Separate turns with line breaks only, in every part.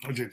जी।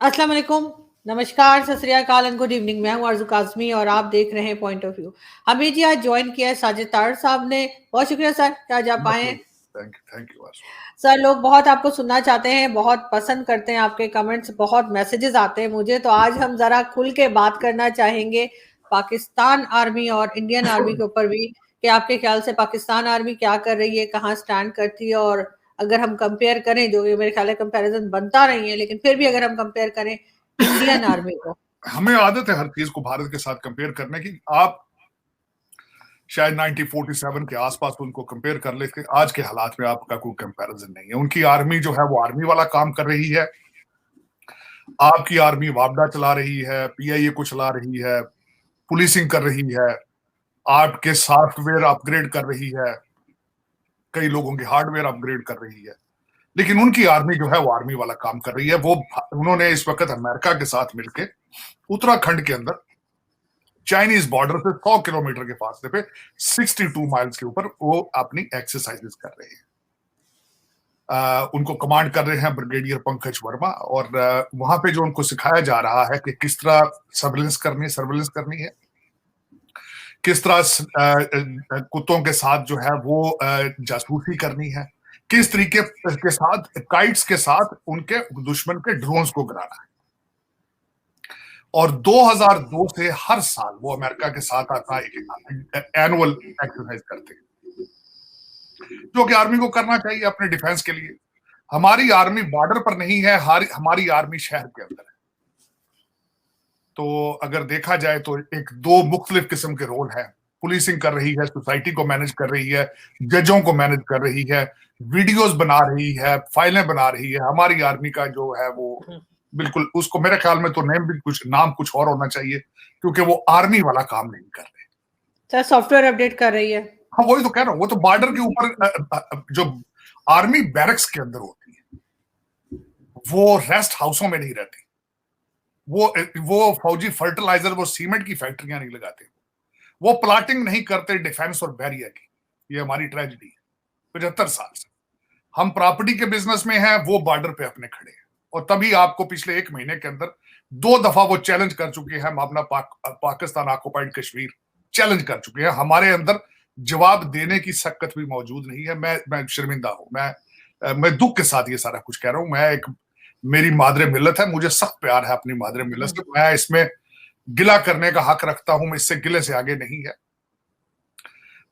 अस्सलाम वालेकुम, नमस्कार, सत श्री अकाल एंड गुड इवनिंग। मैं हूँ आरज़ू काज़मी और आप देख रहे हैं पॉइंट ऑफ व्यू। हमें जी आज जॉइन किया है साजिद तार साहब ने। बहुत शुक्रिया सर कि आज आप आए हैं।
Thank you Ashu.
सर, लोग बहुत आपको सुनना चाहते हैं, बहुत पसंद करते हैं आपके कमेंट्स, बहुत मैसेजेस आते हैं मुझे। तो आज हम ज़रा खुल के बात करना चाहेंगे पाकिस्तान आर्मी और इंडियन आर्मी के ऊपर भी, कि आपके ख्याल से पाकिस्तान आर्मी क्या कर रही है, कहाँ स्टैंड करती है। और अगर हम कंपेयर करें, जो कि मेरे ख्याल है कंपैरिजन बनता नहीं है, लेकिन फिर भी अगर हम कंपेयर करें इंडियन आर्मी को।
हमें आदत है हर चीज को भारत के साथ कंपेयर करने की। आप शायद 1947 के आसपास उनको कंपेयर कर लेते, आज के हालात में आपका कोई कंपैरिजन नहीं है। उनकी आर्मी जो है वो आर्मी वाला काम कर रही है, आपकी आर्मी वापडा चला रही है, पीआईए को चला रही है, पुलिसिंग कर रही है, आपके सॉफ्टवेयर अपग्रेड कर रही है, कई लोगों के हार्डवेयर अपग्रेड कर रही है। लेकिन उनकी आर्मी जो है वो आर्मी वाला काम कर रही है। वो उन्होंने इस वक्त अमेरिका के साथ मिलके उत्तराखंड के अंदर चाइनीज बॉर्डर से 100 किलोमीटर के फासले पे 62 माइल्स के ऊपर वो अपनी एक्सरसाइजेस कर रहे हैं। उनको कमांड कर रहे हैं ब्रिगेडियर पंकज वर्मा। और वहां पे जो उनको सिखाया जा रहा है कि किस तरह सर्विलेंस करनी है, किस तरह कुत्तों के साथ जो है वो जासूसी करनी है, किस तरीके के साथ काइट्स के साथ उनके दुश्मन के ड्रोन्स को गिराना है। और 2002 से हर साल वो अमेरिका के साथ आता एनुअल एक्सरसाइज करते हैं, जो कि आर्मी को करना चाहिए अपने डिफेंस के लिए। हमारी आर्मी बॉर्डर पर नहीं है, हमारी आर्मी शहर के अंदर है। तो अगर देखा जाए तो एक दो मुख्तलिफ किस्म के रोल हैं। पुलिसिंग कर रही है, सोसाइटी को मैनेज कर रही है, जजों को मैनेज कर रही है, वीडियोस बना रही है, फाइलें बना रही है। हमारी आर्मी का जो है वो बिल्कुल, उसको मेरे ख्याल में तो नाम कुछ और होना चाहिए, क्योंकि वो आर्मी वाला काम नहीं कर रहे।
सर, सॉफ्टवेयर अपडेट कर रही है।
हाँ, वही तो कह रहा हूँ। वो तो बॉर्डर के ऊपर जो आर्मी बैरक्स के अंदर होती है, वो रेस्ट हाउसों में नहीं रहती। वो फौजी फर्टिलाइजर, वो सीमेंट की फैक्ट्रियां नहीं लगाते, वो प्लाटिंग नहीं करते डिफेंस और बैरियर की। ये हमारी ट्रेजेडी है। 75 साल से हम प्रॉपर्टी के बिजनेस में हैं, वो बॉर्डर पे अपने खड़े हैं। और तभी आपको पिछले एक महीने के अंदर 2 दफा वो चैलेंज कर चुके हैं। हम अपना पाकिस्तान ऑक्युपाइड कश्मीर चैलेंज कर चुके हैं। हमारे अंदर जवाब देने की शक्कत भी मौजूद नहीं है। मैं शर्मिंदा हूं। मैं दुख के साथ ये सारा कुछ कह रहा हूं। मेरी मादरे मिल्लत है, मुझे सख्त प्यार है अपनी मादरे मिल्लत से। मैं इसमें गिला करने का हक रखता हूं, इससे गिले से आगे नहीं है।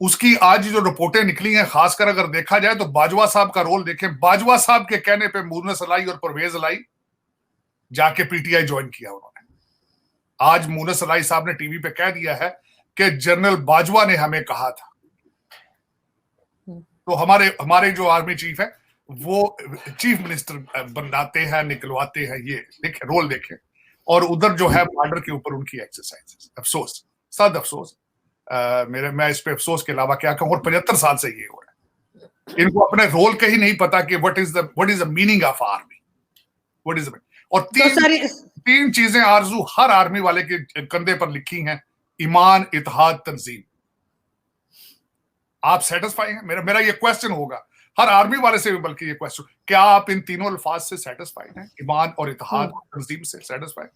उसकी आज जो रिपोर्टें निकली हैं, खासकर अगर देखा जाए तो बाजवा साहब का रोल देखें। बाजवा साहब के कहने पे मुनस अलाई और परवेज अलाई जाके पीटीआई ज्वाइन किया उन्होंने। आज मुनस अलाई साहब ने टीवी पे कह दिया है कि जनरल बाजवा ने हमें कहा था। तो हमारे जो आर्मी चीफ है वो चीफ मिनिस्टर बनाते हैं, निकलवाते हैं। ये देखें, रोल देखें। और उधर जो है बॉर्डर के ऊपर उनकी एक्सरसाइज। अफसोस, सद अफसोस। मैं इस पे अफसोस के अलावा क्या कहूं। और 75 साल से ये हो रहा है। इनको अपने रोल का ही नहीं पता कि what is the meaning of army, what is. और तीन चीजें आरजू हर आर्मी वाले के कंधे पर लिखी हैं: ईमान, इत्तेहाद, तंजीम। आप सेटिस्फाई हैं? मेरा ये क्वेश्चन होगा हर आर्मी वाले से भी, बल्कि ये क्वेश्चन, क्या आप इन तीनों अल्फाज से सेटिस्फाइड हैं? ईमान और इत्तेहाद और तंजीम से सेटिस्फाइड?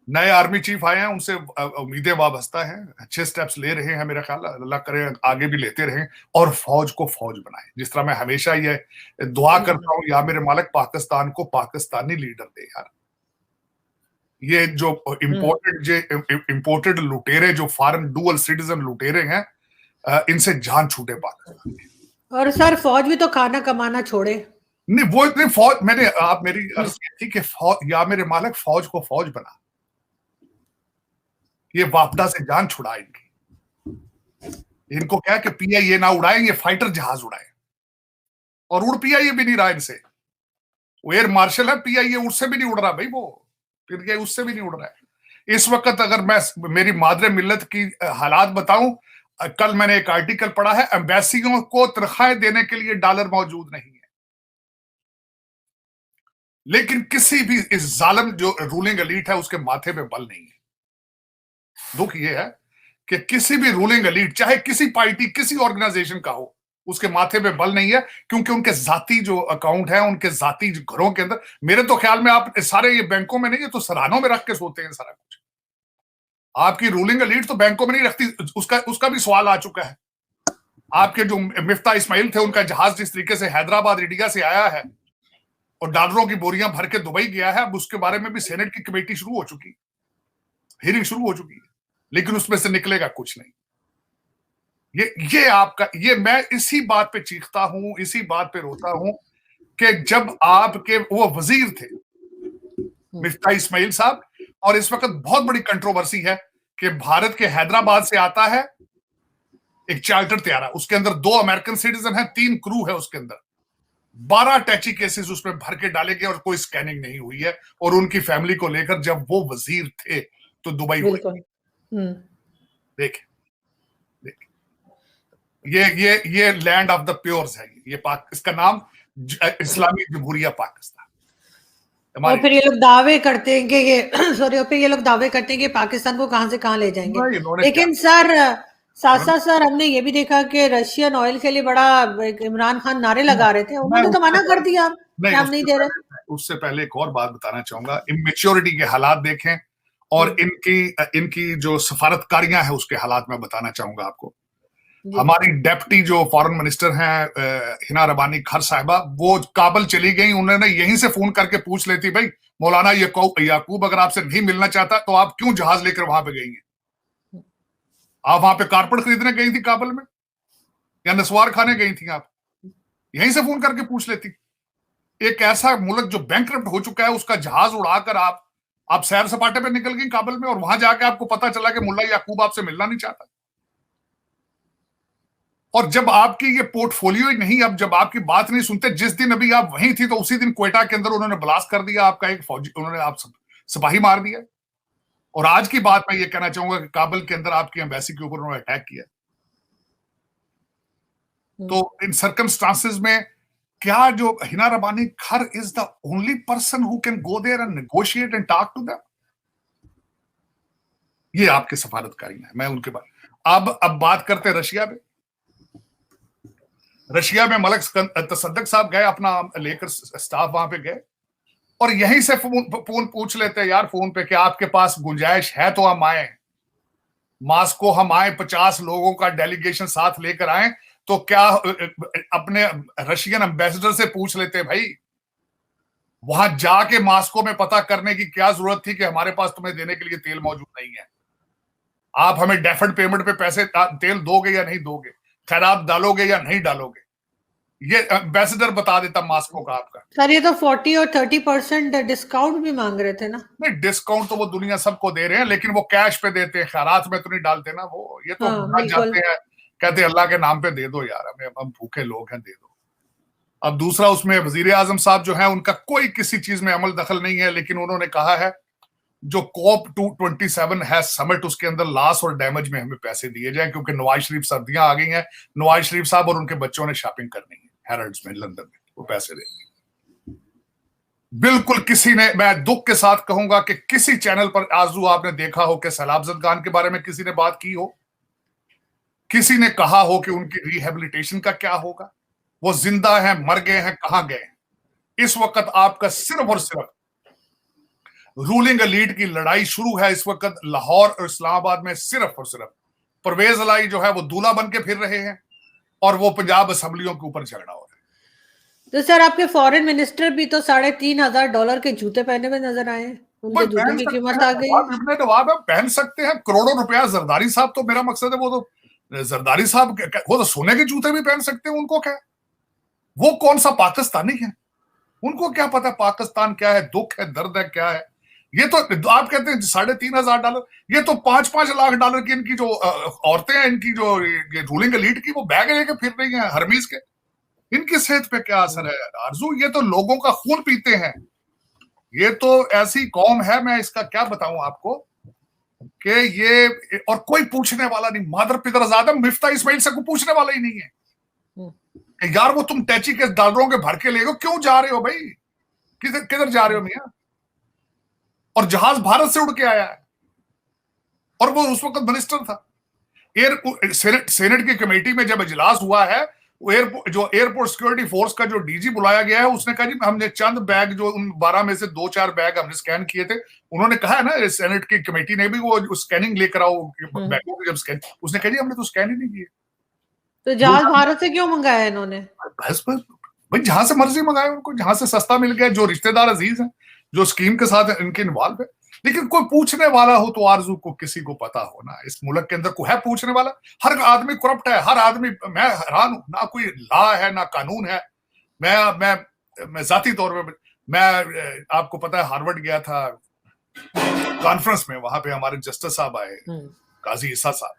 नए आर्मी चीफ आए हैं, उनसे उम्मीदें वाबस्ता हैं। अच्छे स्टेप्स ले रहे हैं, मेरा ख्याल अल्लाह करे आगे भी लेते रहें। और फौज को फौज बनाए, जिस तरह मैं हमेशा ये दुआ करता हूं, या मेरे मालिक पाकिस्तान को पाकिस्तानी लीडर दे यार। ये जो इंपोर्टेड लुटेरे, जो फॉरेन डुअल सिटीजन लुटेरे हैं, इनसे जान छूटे पाकिस्तान की।
और सर, फौज भी तो खाना कमाना छोड़े।
नहीं, वो इतनी फौज, मेरी अर्ज थी कि या मेरे मालिक फौज को फौज बना, ये वापडा से जान छुड़ा इनकी। इनको क्या कि पीआईए ना उड़ाएं, ये फाइटर जहाज उड़ाए। और उड़ पीआईए भी नहीं रहा इनसे। वो एयर मार्शल है, पीआईए उससे भी नहीं उड़ रहा भाई। वो पीआईए उससे भी नहीं उड़ रहा है इस वक्त। अगर मैं मेरी मादरे मिल्लत की हालात बताऊं, कल मैंने एक आर्टिकल पढ़ा है, एम्बेसियों को तनख्वाहें देने के लिए डॉलर मौजूद नहीं है। लेकिन किसी भी इस जालिम जो रूलिंग एलीट है उसके माथे पे बल नहीं है। दुख ये है कि किसी भी रूलिंग एलीट, चाहे किसी पार्टी, किसी ऑर्गेनाइजेशन का हो, उसके माथे पे बल नहीं है, क्योंकि उनके जाती जो अकाउंट है, उनके जाती घरों के अंदर, मेरे तो ख्याल में आप सारे ये बैंकों में नहीं, ये तो सरानों में रख के सोते हैं सारा कुछ। आपकी रूलिंग एलीट तो बैंकों में नहीं रखती, उसका भी सवाल आ चुका है। आपके जो मिफ्ता इस्माइल थे, उनका जहाज जिस तरीके से हैदराबाद इंडिया से आया है और डॉलरों की बोरियां भर के दुबई गया है, अब उसके बारे में भी सेनेट की कमेटी शुरू हो चुकी है, हियरिंग शुरू हो चुकी है, लेकिन उसमें से निकलेगा कुछ नहीं। ये आपका, ये मैं इसी बात पे चीखता हूं, इसी बात पे रोता हूं कि जब आपके वो वजीर थे मिफ्ता इस्माइल साहब, और इस वक्त बहुत बड़ी कंट्रोवर्सी है कि भारत के हैदराबाद से आता है एक चार्टर त्यारा, उसके अंदर 2 अमेरिकन सिटीजन है, 3 क्रू है उसके अंदर, 12 टैची केसेस उसमें भर के डाले गए और कोई स्कैनिंग नहीं हुई है। और उनकी फैमिली को लेकर जब वो वजीर थे तो दुबई हुए। देखे ये लैंड ऑफ द प्योर्स है, ये इसका नाम इस्लामी जमहूरिया पाकिस्तान।
और फिर ये लोग दावे करते हैं कि ये सॉरी, और फिर ये लोग दावे करते हैं कि पाकिस्तान को कहां से कहां ले जाएंगे। लेकिन सर साथ साथ सर हमने ये भी देखा कि रशियन ऑयल के लिए बड़ा इमरान खान नारे लगा रहे थे, उन्होंने तो मना कर दिया कि हम नहीं दे रहे।
उससे पहले एक और बात बताना चाहूंगा, इमेच्योरिटी के हालात देखें और इनकी जो सफारतकारियां है उसके हालात में बताना चाहूंगा आपको। हमारी डेप्टी जो फॉरेन मिनिस्टर हैं हिना रबानी खर साहिबा, वो काबुल चली गई, उन्होंने यहीं से फोन करके पूछ लेती, भाई मौलाना याकूब अगर आपसे नहीं मिलना चाहता तो आप क्यों जहाज लेकर वहां पे गई हैं? आप वहां पे कारपेट खरीदने गई थी काबुल में, या नस्वार खाने गई थी? आप यहीं से फोन करके पूछ लेती। एक ऐसा मुल्क जो बैंकरप्ट हो चुका है, उसका जहाज उड़ाकर आप सैर सपाटे पे निकल गई काबुल में, और वहां जाके आपको पता चला कि मुल्ला याकूब आपसे मिलना नहीं चाहता। और जब आपकी ये पोर्टफोलियो ही नहीं, अब जब आपकी बात नहीं सुनते, जिस दिन अभी आप वहीं थी तो उसी दिन क्वेटा के अंदर उन्होंने ब्लास्ट कर दिया आपका एक फौजी, उन्होंने आप सिपाही मार दिया। और आज की बात मैं ये कहना चाहूंगा कि काबुल के अंदर आपकी एम्बेसी के ऊपर उन्होंने अटैक किया। तो इन सर्कमस्टांसेस में क्या जो Hina Rabbani Khar is the only person who can go there and negotiate and talk to them? ये आपके सफारतकारी हैं, मैं उनके बाद अब बात करते हैं रशिया में। रशिया में मलक तसद्दक साहब गए, अपना लेकर स्टाफ वहां पे गए, और यहीं से फोन पूछ लेते हैं यार फोन पे कि आपके पास गुंजाइश है तो हम आए मास्को, हम आए 50 लोगों का डेलीगेशन साथ लेकर आए, तो क्या अपने रशियन एम्बेसडर से पूछ लेते भाई, वहां जाके मास्को में पता करने की क्या जरूरत थी कि हमारे पास तुम्हें देने के लिए तेल मौजूद नहीं है, आप हमें डेफर्ड पेमेंट पे पैसे तेल दोगे या नहीं दोगे, खैरात डालोगे या नहीं डालोगे? ये एम्बेसडर बता देता मास्को का आपका।
सर ये तो 40 और 30% डिस्काउंट भी मांग रहे थे ना?
नहीं, डिस्काउंट तो वो दुनिया सबको दे रहे हैं, लेकिन वो कैश पे देते हैं, खैरात में तो नहीं डालते ना वो। ये तो जाते हैं, कहते अल्लाह के नाम पे दे दो यार, हमें, हम भूखे लोग हैं, दे दो। अब दूसरा, उसमें वजीर आजम साहब जो है उनका कोई किसी चीज में अमल दखल नहीं है, लेकिन उन्होंने कहा है जो COP 227 है समिट, उसके अंदर लॉस और डैमेज में हमें पैसे दिए जाए, क्योंकि नवाज शरीफ सर्दियां आ गई हैं, नवाज शरीफ साहब और उनके बच्चों ने शॉपिंग करनी है हैरल्ड्स में, लंदन में, वो पैसे देंगे। बिल्कुल किसी ने, मैं दुख के साथ कहूंगा कि किसी चैनल पर आजू आपने देखा हो कि सैलाबजद खान के बारे में किसी ने बात की हो, किसी ने कहा हो कि उनकी रिहेबिलिटेशन का क्या होगा, वो जिंदा हैं, मर गए हैं, कहां गए हैं? इस वक्त आपका सिर्फ और सिर्फ रूलिंग एलीट की लड़ाई शुरू है इस वक्त लाहौर और इस्लामाबाद में। सिर्फ और सिर्फ परवेज अलाई जो है वो दूल्हा बन के फिर रहे हैं, और वो पंजाब असेंबलियों के ऊपर झगड़ा हो रहा है।
तो सर आपके फॉरेन मिनिस्टर भी तो $3,500 के जूते पहने हुए नजर आए हैं, उनके जूतों की कीमत आ गई है।
जवाब है, पहन सकते हैं, करोड़ों रुपया। जरदारी साहब तो, मेरा मकसद है, वो तो जरदारी साहब वो तो सोने के जूते भी पहन सकते हैं, उनको क्या, वो कौन सा पाकिस्तानी है, उनको क्या पता पाकिस्तान क्या है, दुख है, दर्द है, क्या है। ये तो आप कहते हैं $3,500, ये तो $5-5 लाख की इनकी जो औरतें हैं, इनकी जो रूलिंग एलीट की, वो बैग लेके फिर रही हैं हरमीज के। इनकी सेहत पे क्या असर है आरजू? ये तो लोगों का खून पीते हैं, ये तो ऐसी कौम है, मैं इसका क्या बताऊं आपको कि ये, और कोई पूछने वाला नहीं, मादर पितर आजाद, मिफ्ता इस्माइल से कोई पूछने वाला ही नहीं है यार, वो तुम टैची के डॉलरों के भर के ले गो, क्यों जा रहे हो भाई, किधर जा रहे हो मियां? और जहाज भारत से उड़ के आया है, और वो उस वक्त मिनिस्टर था। सेनेट की कमेटी में जब इजलास हुआ है जो एयरपोर्ट सिक्योरिटी फोर्स का जो डीजी बुलाया गया है, उसने कहा जी हमने चंद बैग, जो उन 12 में से 2-4 बैग हमने स्कैन किए थे, उन्होंने कहा है ना सेनेट की कमेटी ने भी वो स्कैनिंग लेकर आओ बैगों की, जब स्कैन, उसने कहा जी हमने तो स्कैन ही नहीं किए।
तो जहाज भारत से क्यों मंगाया इन्होंने?
बस भाई जहां से मर्जी मंगाए उनको, जहां से सस्ता मिल गया, जो रिश्तेदार अजीज हैं, जो स्कीम के साथ इनके इन्वॉल्व है। लेकिन कोई पूछने वाला हो तो आरजू को किसी को पता हो ना, इस मुल्क के अंदर कोई है पूछने वाला? हर आदमी करप्ट है, हर आदमी, मैं हैरान हूं, ना कोई लॉ है ना कानून है। मैं जाती तौर पे, मैं आपको पता है हार्वर्ड गया था कॉन्फ्रेंस में, वहां पे हमारे जस्टिस साहब आए, काजी ईसा साहब।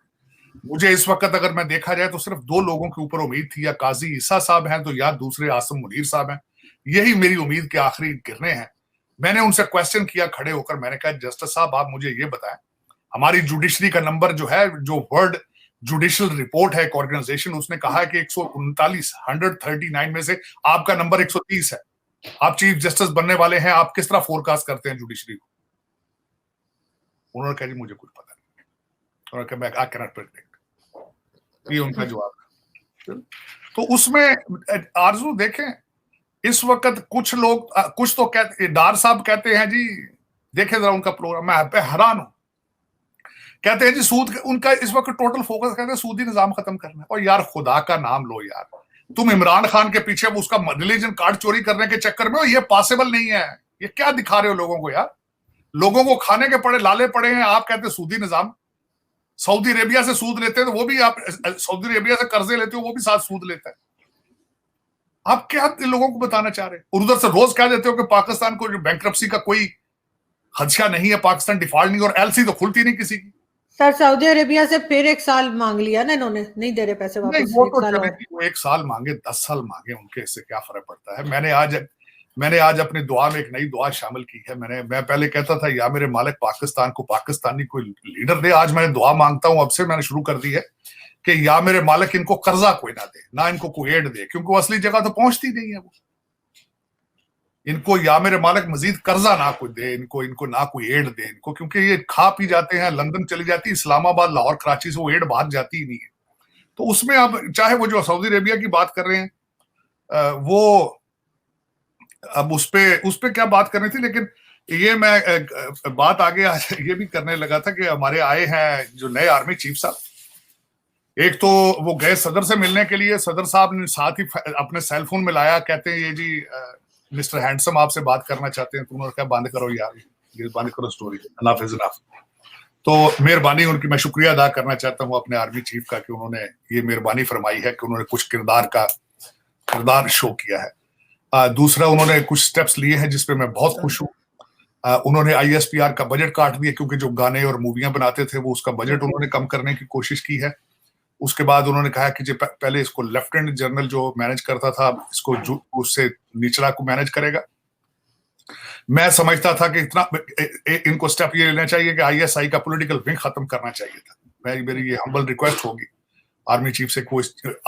मुझे इस वक्त अगर मैं देखा जाए तो सिर्फ 2 लोगों के ऊपर उम्मीद थी, या काजी ईसा साहब हैं तो या दूसरे आसम मुनीर साहब हैं। यही मेरी उम्मीद के आखिरी गिरने हैं। मैंने उनसे क्वेश्चन किया खड़े होकर, मैंने कहा जस्टिस साहब आप मुझे ये बताएं, हमारी जुडिशरी का नंबर जो है, जो वर्ल्ड जुडिशियल रिपोर्ट है एक ऑर्गेनाइजेशन, उसने कहा है कि 139 में से आपका नंबर 130 है। आप चीफ जस्टिस बनने वाले हैं, आप किस तरह फोरकास्ट करते हैं जुडिशरी को? उन्होंने कहा जी मुझे कुछ पता नहीं, उन्होंने कहा मैं आई कैनॉट प्रेडिक्ट, ये उनका जवाब। तो उसमें आरजू देखें, इस वक्त कुछ लोग कुछ तो कहते, डार साहब कहते हैं जी, देखें जरा उनका प्रोग्राम, मैं हैरान हूं, कहते हैं जी सूद, उनका इस वक्त टोटल फोकस कहते हैं सूदी निजाम खत्म करना है। और यार खुदा का नाम लो यार, तुम इमरान खान के पीछे उसका रिलीजन कार्ड चोरी करने के चक्कर में हो, ये पॉसिबल नहीं है। ये क्या दिखा रहे हो लोगों को यार? लोगों को खाने के पड़े लाले पड़े हैं, आप कहते सूदी निजाम। सऊदी अरेबिया से सूद लेते हैं तो वो भी, आप सऊदी अरेबिया से कर्जे लेते हो वो भी साथ सूद लेता है। आप क्या लोगों को बताना चाह रहे हैं? और उधर से रोज कह देते हो कि पाकिस्तान को जो बैंक्रप्सी का कोई खदशा नहीं है, पाकिस्तान डिफॉल्ट नहीं, और एलसी तो खुलती नहीं किसी की।
सर सऊदी अरेबिया से फिर 1 साल मांग लिया ना इन्होंने, नहीं दे रहे पैसे वापस।
नहीं वो तो चले, वो 1 साल मांगे 10 साल मांगे, उनके इससे क्या फर्क पड़ता है। मैंने आज अपनी दुआ में एक नई दुआ शामिल की है। मैं पहले कहता था या मेरे मालिक पाकिस्तान को पाकिस्तानी कोई लीडर दे, आज मैंने दुआ मांगता हूं, अब से मैंने शुरू कर दी है कि या मेरे मालिक इनको कर्जा कोई ना दे, ना इनको कोई एड दे, क्योंकि वो असली जगह तो पहुंचती नहीं है वो। इनको या मेरे मालिक मजीद कर्जा ना कोई दे, इनको ना कोई एड दे इनको, क्योंकि ये खा पी जाते हैं, लंदन चली जाती, इस्लामाबाद, लाहौर, कराची से वो एड बाहर जाती ही नहीं है। तो उसमें अब चाहे वो जो सऊदी अरेबिया की बात कर रहे हैं, वो अब उस पे क्या बात करनी थी, लेकिन ये मैं बात आगे ये भी करने लगा था कि हमारे आए हैं जो नए आर्मी चीफ साहब। एक तो वो गए सदर से मिलने के लिए, सदर साहब ने साथ ही अपने सेल फोन में लाया, कहते हैं ये जी मिस्टर हैंडसम आपसे बात करना चाहते हैं। तो उन्होंने कहा बंद करो यार, ये बंद करो स्टोरी, अनफ इज अनफ। तो मेहरबानी उनकी मैं शुक्रिया अदा करना चाहता हूँ अपने आर्मी चीफ का कि उन्होंने ये मेहरबानी फरमाई है कि उन्होंने कुछ किरदार शो किया है। दूसरा, उन्होंने कुछ स्टेप्स लिए हैं जिसपे मैं बहुत खुश हूँ। उन्होंने ISPR का बजट काट दिया, क्योंकि जो गाने और मूवियां बनाते थे वो उसका बजट उन्होंने कम करने की कोशिश की है। उसके बाद उन्होंने कहा कि जो पहले इसको लेफ्टिनेंट जनरल जो मैनेज करता था, इसको उससे निचला को मैनेज करेगा। मैं समझता था कि इनको स्टेप ये लेना चाहिए कि ISI का पॉलिटिकल विंग खत्म करना चाहिए था। मेरी ये हम्बल रिक्वेस्ट होगी आर्मी चीफ से,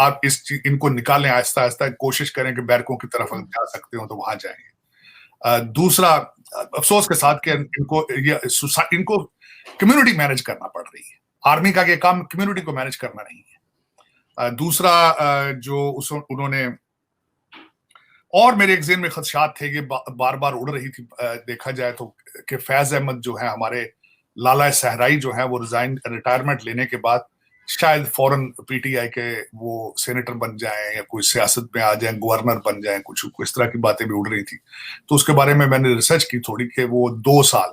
आप इनको निकालें, आहिस्ता आहिस्ता कोशिश करें कि बैरकों की तरफ जा सकते हो तो वहां जाएंगे। दूसरा, अफसोस के साथ कि इनको कम्युनिटी मैनेज करना पड़ रही है। आर्मी का ये काम कम्युनिटी को मैनेज करना नहीं है। दूसरा, जो उन्होंने, और मेरे एक ज़हन में खदशात थे, ये बार बार उड़ रही थी देखा जाए तो, कि फैज अहमद जो है हमारे लाला सहराई जो है वो रिटायरमेंट लेने के बाद शायद फौरन PTI के वो सेनेटर बन जाएं या कोई सियासत में आ जाएं, गवर्नर बन जाएं, कुछ इस तरह की बातें भी उड़ रही थी। तो उसके बारे में मैंने रिसर्च की थोड़ी कि वो 2 साल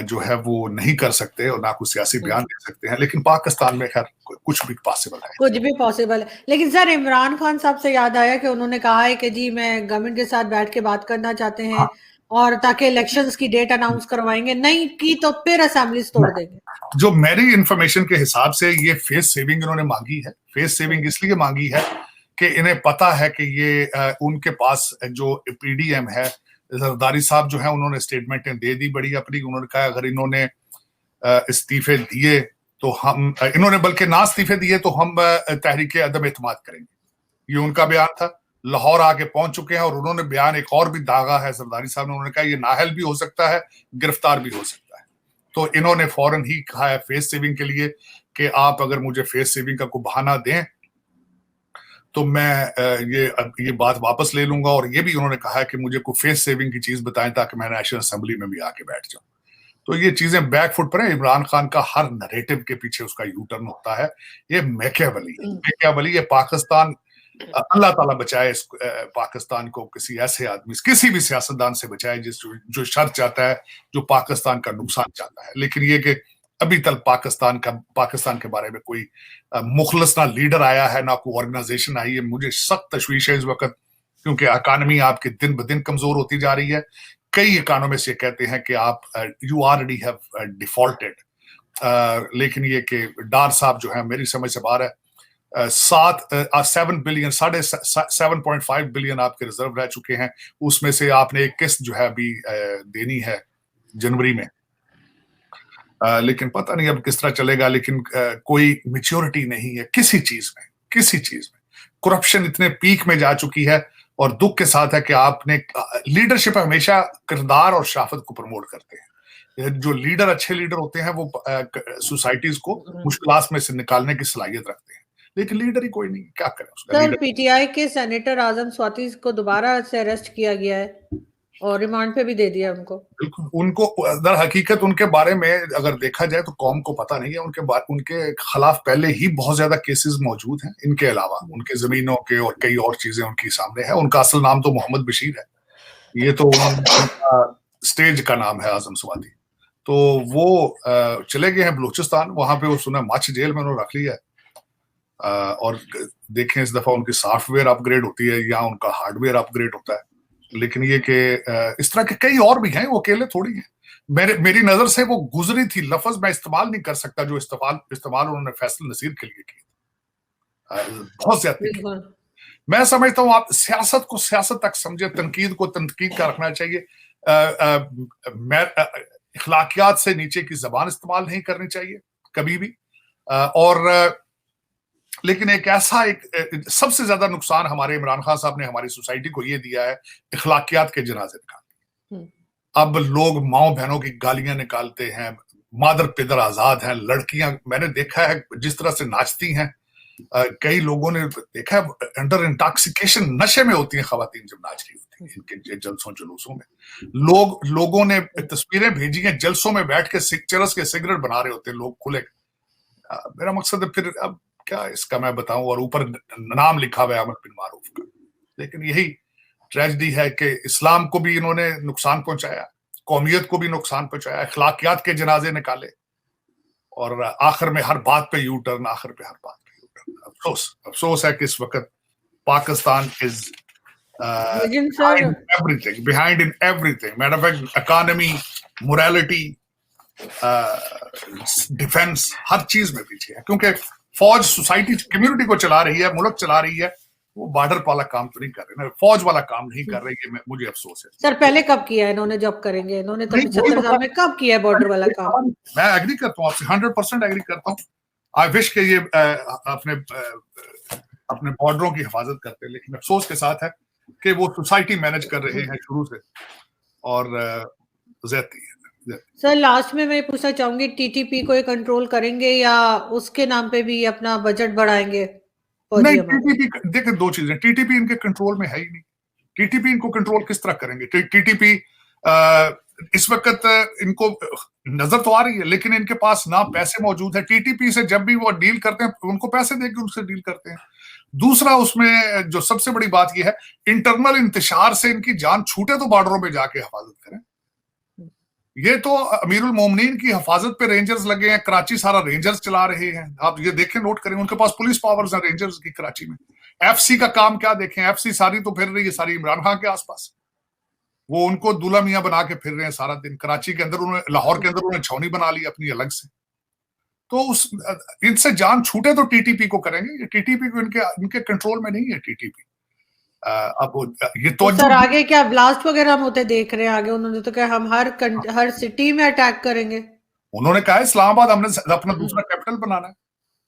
जो है वो नहीं कर सकते और ना कुछ सियासी बयान दे सकते हैं, लेकिन पाकिस्तान में खैर कुछ भी पॉसिबल है,
कुछ भी पॉसिबल है। लेकिन सर इमरान खान साहब से याद आया कि उन्होंने कहा है कि जी मैं गवर्नमेंट के साथ बैठ के बात करना चाहते हैं। हाँ। और ताकि इलेक्शंस की डेट अनाउंस करवाएंगे, नहीं की तो फिर असेंबलीज तोड़ देंगे।
जो मेरी इंफॉर्मेशन के हिसाब से ये फेस सेविंग इन्होंने मांगी है। फेस सेविंग इसलिए मांगी है कि इन्हें पता है कि ये उनके पास जो PDM है, जरदारी साहब जो है उन्होंने स्टेटमेंटें दे दी बड़ी अपनी। उन्होंने कहा अगर इन्होंने इस्तीफे दिए तो हम, इन्होंने बल्कि ना इस्तीफे दिए तो हम तहरीक अदम एतमाद करेंगे, ये उनका बयान था। लाहौर आके पहुंच चुके हैं और उन्होंने बयान एक और भी दागा है जरदारी साहब ने, उन्होंने कहा ये नाहल भी हो सकता है, गिरफ्तार भी हो सकता है। तो इन्होंने फौरन ही कहा है फेस सेविंग के लिए कि आप अगर मुझे फेस सेविंग का कोई बहाना दें तो मैं ये बात वापस ले लूंगा। और ये भी उन्होंने कहा है कि मुझे कोई फेस सेविंग की चीज बताएं ताकि मैं नेशनल असेंबली में भी आके बैठ जाऊं। तो ये चीजें बैकफुट पर है। इमरान खान का हर नरेटिव के पीछे उसका यू टर्न होता है। ये मैकियावेली है, मैकियावेली। ये पाकिस्तान, अल्लाह ताला बचाए इस पाकिस्तान को किसी ऐसे आदमी, किसी भी सियासतदान से बचाए जो शर चाहता है, जो पाकिस्तान का नुकसान चाहता है। लेकिन ये कि अभी तक पाकिस्तान के बारे में कोई मुखलस ना लीडर आया है, ना कोई ऑर्गेनाइजेशन आई है। मुझे सख्त तशवीश है इस वक्त, क्योंकि इकानमी आपकी दिन ब दिन कमजोर होती जा रही है। कई इकोनॉमिस्ट ये कहते हैं कि आप यू ऑलरेडी हैव डिफॉल्टेड, लेकिन ये कि डार साहब जो है मेरी समझ से बाहर है। 7 बिलियन, 7.5 बिलियन आपके रिजर्व रह चुके हैं। उसमें से आपने एक किस्त जो है अभी देनी है जनवरी में, लेकिन पता नहीं अब किस तरह चलेगा। लेकिन कोई मैच्योरिटी नहीं है किसी चीज में, किसी चीज में। करप्शन इतने पीक में जा चुकी है। और दुख के साथ है कि आपने लीडरशिप हमेशा किरदार और शाफत को प्रमोट करते हैं। जो लीडर, अच्छे लीडर होते हैं, वो सोसाइटीज को मुश्किलात में से निकालने की सलाहियत रखते हैं, लेकिन लीडर ही कोई नहीं, क्या करें उसका।
सर, पीटीआई के सेनेटर आजम स्वाति को दोबारा से अरेस्ट किया गया है और रिमांड पे भी दे दिया उनको।
बिल्कुल, उनको दर हकीकत उनके बारे में अगर देखा जाए तो कौम को पता नहीं है। उनके खिलाफ पहले ही बहुत ज्यादा केसेस मौजूद हैं। इनके अलावा उनके जमीनों के और कई और चीजें उनके सामने है। उनका असल नाम तो मोहम्मद बशीर है, ये तो उनका स्टेज का नाम है आजम स्वाति। तो वो चले गए हैं बलूचिस्तान, वहां पे वो सुना मच जेल में उन्होंने रख लिया है। और देखें इस दफा उनकी सॉफ्टवेयर अपग्रेड होती है या उनका हार्डवेयर अपग्रेड होता है। लेकिन ये कि इस तरह के कई और भी हैं, वो अकेले थोड़ी हैं। मेरी नजर से वो गुजरी थी, लफ्ज मैं इस्तेमाल नहीं कर सकता जो इस्तेमाल उन्होंने फैसल नसीर के लिए किया, बहुत ज्यादा। मैं समझता हूँ आप सियासत को सियासत तक समझे, तनकीद को तनकीद का रखना चाहिए। इखलाकियात से नीचे की जबान इस्तेमाल नहीं करनी चाहिए कभी भी। और लेकिन एक सबसे ज्यादा नुकसान हमारे इमरान खान साहब ने हमारी सोसाइटी को ये दिया है, इखलाकियात के जनाजे निकाल। अब लोग माओ बहनों की गालियां निकालते हैं, मादर पिदर आजाद हैं। लड़कियां, मैंने देखा है जिस तरह से नाचती हैं। कई लोगों ने देखा है अंडर इंटॉक्सिकेशन, नशे में होती हैं खवातीन जब नाच रही होती हैं इनके जलसों जुलूसों में। लोगों ने तस्वीरें भेजी हैं, जलसों में बैठ के चरस के सिगरेट बना रहे होते हैं लोग खुले। मेरा मकसद है फिर अब क्या इसका मैं बताऊं, और ऊपर नाम लिखा हुआ है अहमद बिन मारूफ का। लेकिन यही ट्रेजेडी है कि इस्लाम को भी इन्होंने नुकसान पहुंचाया, कौमियत को भी नुकसान पहुंचाया, अखलाकियात के जनाजे निकाले, और आखिर में हर बात पे यू टर्न, आखिर पे हर बात पे यू टर्न। अफसोस है कि इस वक्त Pakistan is behind in everything. Matter of fact, economy, morality, defence, हर चीज में पीछे है। क्योंकि फौज सोसाइटी, कम्युनिटी को चला रही है, मुल्क चला रही है, वो बॉर्डर वाला काम तो नहीं कर रहे ना, फौज वाला काम नहीं कर रही है। मुझे अफसोस है।
सर, पहले कब किया इन्होंने, जब करेंगे इन्होंने तो 75 साल में कब किया है बॉर्डर वाला काम?
मैं एग्री करता हूँ आपसे, 100% एग्री करता हूँ। आई विश के ये अपने बॉर्डरों की हिफाजत करते, लेकिन अफसोस के साथ है कि वो सोसाइटी मैनेज कर रहे हैं शुरू से, और ज्यादती है।
सर, लास्ट में मैं पूछना चाहूंगी, टीटीपी को कंट्रोल करेंगे या उसके नाम पे भी अपना बजट बढ़ाएंगे?
नहीं, टीटीपी देखिए, दो चीजें, टीटीपी इनके कंट्रोल में है ही नहीं। टीटीपी इनको कंट्रोल किस तरह करेंगे? टीटीपी इस वक्त इनको नजर तो आ रही है, लेकिन इनके पास ना पैसे मौजूद है। टीटीपी से जब भी वो डील करते हैं, उनको पैसे देके उनसे डील करते हैं। दूसरा, उसमें जो सबसे बड़ी बात यह है, इंटरनल इंतशार से इनकी जान छूटे तो बॉर्डरों में जाके हिफाजत करें। ये तो अमीरुल मोमिनीन की हिफाजत पे रेंजर्स लगे हैं, कराची सारा रेंजर्स चला रहे हैं। आप ये देखें, नोट करें, उनके पास पुलिस पावर्स हैं रेंजर्स की कराची में। एफसी का काम क्या देखें, एफसी सारी तो फिर रही है सारी इमरान खान के आसपास। वो उनको दूल्हा मियां बना के फिर रहे हैं सारा दिन। कराची के अंदर उन्होंने, लाहौर के अंदर उन्होंने छावनी बना ली अपनी अलग से। तो इनसे जान छूटे तो टीटीपी को करेंगे। टीटीपी को इनके कंट्रोल में नहीं है टीटीपी। अब ये तो
सर, आगे क्या ब्लास्ट वगैरह हम होते देख रहे हैं आगे? उन्होंने तो कहा हम हर सिटी में अटैक करेंगे।
उन्होंने कहा इस्लामाबाद हमने अपना दूसरा कैपिटल बनाना है।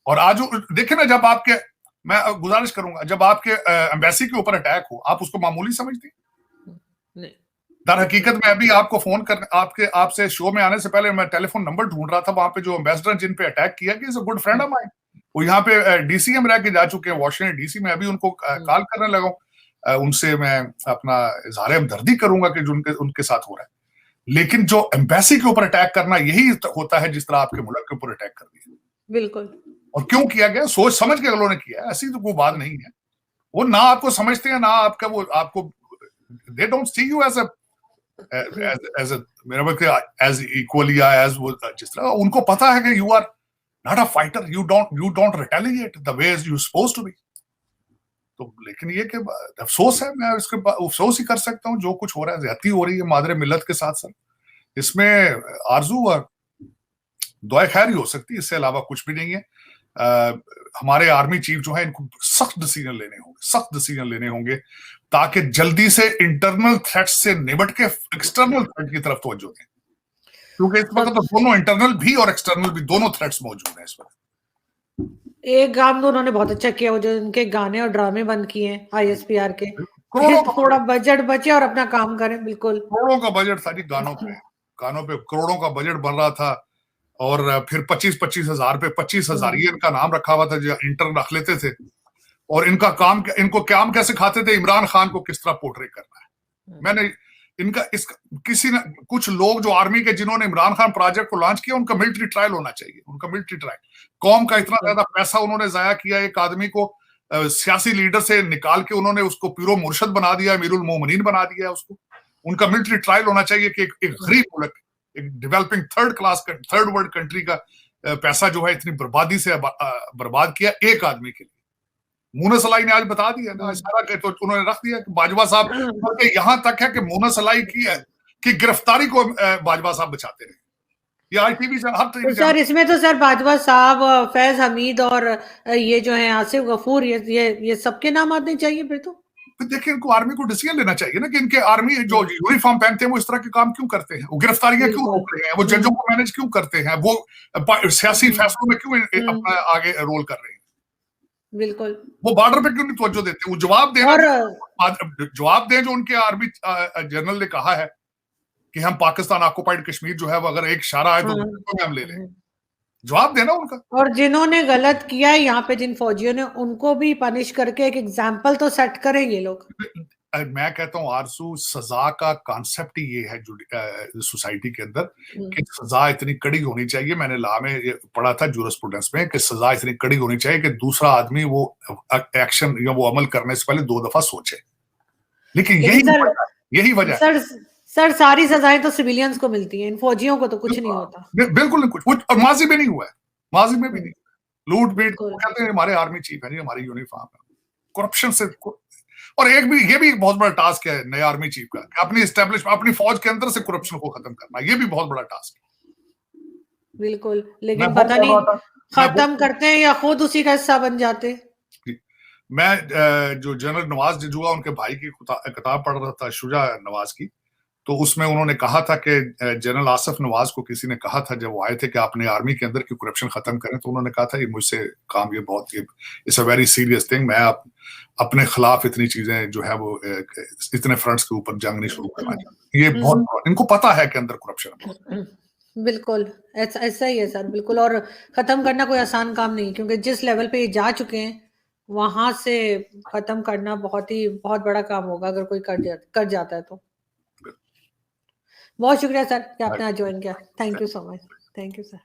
और आज देखे ना, जब आपके, मैं गुजारिश करूंगा, जब आपके एम्बेसी के ऊपर अटैक हो, आप उसको मामूली समझती? दर हकीकत मैं अभी आपको फोन कर, आपसे शो में आने से पहले मैं टेलीफोन नंबर ढूंढ रहा था, वहां पे जो एम्बेसडर जिन पे अटैक किया, कि is a good friend of mine, वो यहाँ पे डीसीएम रह के जा चुके हैं, वॉशिंगटन डीसी में। अभी उनको कॉल करने लगा हूं, उनसे मैं अपना इजहार हमदर्दी करूंगा कि जो उनके साथ हो रहा है। लेकिन जो एम्बेसी के ऊपर अटैक करना यही होता है जिस तरह आपके मुल्क के ऊपर अटैक कर दिया।
बिल्कुल।
और क्यों किया गया? सोच समझ के लोगों ने किया है, ऐसी तो कोई बात नहीं है। वो ना आपको समझते हैं, ना आपका वो आपको, they don't see you as as equally as वो, जिस तरह उनको पता है कि you are not a fighter, you don't retaliate the way you suppose to be. तो लेकिन ये कि अफसोस है, मैं इसके अफसोस ही कर सकता हूँ, जो कुछ हो रहा है, ज्यादती हो रही है मादरे मिल्लत के साथ साथ। इसमें आरजू और दुआ खैर ही हो सकती है, इससे अलावा कुछ भी नहीं है। हमारे आर्मी चीफ जो है, इनको सख्त डिसीजन लेने होंगे ताकि जल्दी से इंटरनल थ्रेट से निपट के एक्सटर्नल थ्रेट की तरफ तवज्जो दें, क्योंकि इस वक्त तो दोनों इंटरनल भी और एक्सटर्नल भी दोनों थ्रेट्स मौजूद हैं इस वक्त।
एक काम तो उन्होंने बहुत अच्छा किया, वो जो उनके गाने और ड्रामे बंद किए हैं ISPR के, थोड़ा बजट बचे और अपना काम करें। बिल्कुल,
करोड़ों का बजट था जी, गानों पे करोड़ों का बजट बन रहा था। और फिर 25-25 हजार पे 25 हजार ये इनका नाम रखा हुआ था, जो इंटर रख लेते थे। और इनको काम कैसे खाते थे, इमरान खान को किस तरह पोर्ट्रे करना है। मैंने इनका कुछ लोग जो आर्मी के, जिन्होंने इमरान खान प्रोजेक्ट को लॉन्च किया, उनका मिलिट्री ट्रायल होना चाहिए, उनका मिलिट्री ट्रायल। कौम का इतना ज्यादा पैसा उन्होंने जाया किया, एक आदमी को सियासी लीडर से निकाल के उन्होंने उसको पीरो मुर्शद बना दिया, अमीरुल मोमिनीन बना दिया उसको। उनका मिलिट्री ट्रायल होना चाहिए कि एक गरीब मुल्क, एक डेवलपिंग थर्ड वर्ल्ड कंट्री का पैसा जो है इतनी बर्बादी से बर्बाद किया एक आदमी के लिए। मूनस अलाई ने आज बता दिया ना, सारा तो उन्होंने रख दिया कि बाजवा साहब, यहां तक है कि मूनस अलाई की गिरफ्तारी को बाजवा साहब बचाते रहे। ये आज टीवी से हर
तो सर इसमें तो सर बाजवा साहब, फैज हमीद और ये जो है आसिफ गफूर, ये सबके नाम आने चाहिए फिर तो।
देखिए, इनको आर्मी को डिसीजन लेना चाहिए ना कि इनके आर्मी जो यूनिफॉर्म पहनते हैं वो इस तरह के काम क्यों करते हैं, वो गिरफ्तारियां क्यों रोक रहे हैं, वो जजों को मैनेज क्यों करते हैं, वो सियासी फैसलों में क्यों अपना आगे रोल कर रहे हैं।
बिल्कुल,
वो बॉर्डर पे क्यों नहीं तवज्जो देते, वो जवाब दें जो उनके आर्मी जनरल ने कहा है कि हम पाकिस्तान ऑक्युपाइड कश्मीर जो है वो अगर एक इशारा आए तो हम ले लें। जवाब देना उनका। और
जिन्होंने गलत किया है यहाँ पे, जिन फौजियों ने, उनको भी पनिश करके एक एग्जाम्पल तो सेट करें ये लोग।
मैं कहता हूँ आरसू, सजा का कॉन्सेप्ट ही ये है सोसाइटी के अंदर कि सजा इतनी कड़ी होनी चाहिए। मैंने लॉ में पढ़ा था जूरिस्प्रूडेंस में कि सजा इतनी कड़ी होनी चाहिए कि दूसरा आदमी वो एक्शन या वो अमल करने से पहले 2 दफा सोचे। लेकिन यही वजह
सर सारी सजाएं तो सिविलियंस को मिलती हैं, इन फौजियों को तो कुछ नहीं होता।
बिल्कुल नहीं कुछ, और माजी में नहीं हुआ है, माजी में भी नहीं। लूट पीट कहते हैं हमारे आर्मी चीफ है, नहीं हमारी यूनिफॉर्म है, करप्शन से। और ये भी एक बहुत बड़ा टास्क है नए आर्मी चीफ का, अपनी अपनी फौज के अंदर से करप्शन को खत्म करना, ये भी बहुत बड़ा टास्क है।
बिल्कुल, लेकिन पता नहीं खत्म करते हैं या खुद उसी का हिस्सा बन जाते।
मैं जो जनरल नवाज जजुआ, उनके भाई की किताब पढ़ रहा था, शुजा नवाज की, तो उसमें उन्होंने कहा था कि जनरल आसिफ नवाज को किसी ने कहा था जब वो आए थे कि आपने आर्मी के अंदर की करप्शन खत्म करें, तो उन्होंने कहा था ये मुझसे काम, ये बहुत, it's a very serious thing, मैं अपने खिलाफ इतनी चीजें जो है वो इतने फ्रंट्स के ऊपर जंग नहीं शुरू करना चाहते। ये बहुत, इनको पता है कि अंदर करप्शन।
बिल्कुल ऐसा ही है सर, बिल्कुल। और खत्म करना कोई आसान काम नहीं, क्योंकि जिस लेवल पे ये जा चुके हैं वहां से खत्म करना बहुत बड़ा काम होगा अगर कोई कर जाता है तो। बहुत शुक्रिया सर कि आपने आज ज्वाइन किया। Thank you so much. Thank you sir.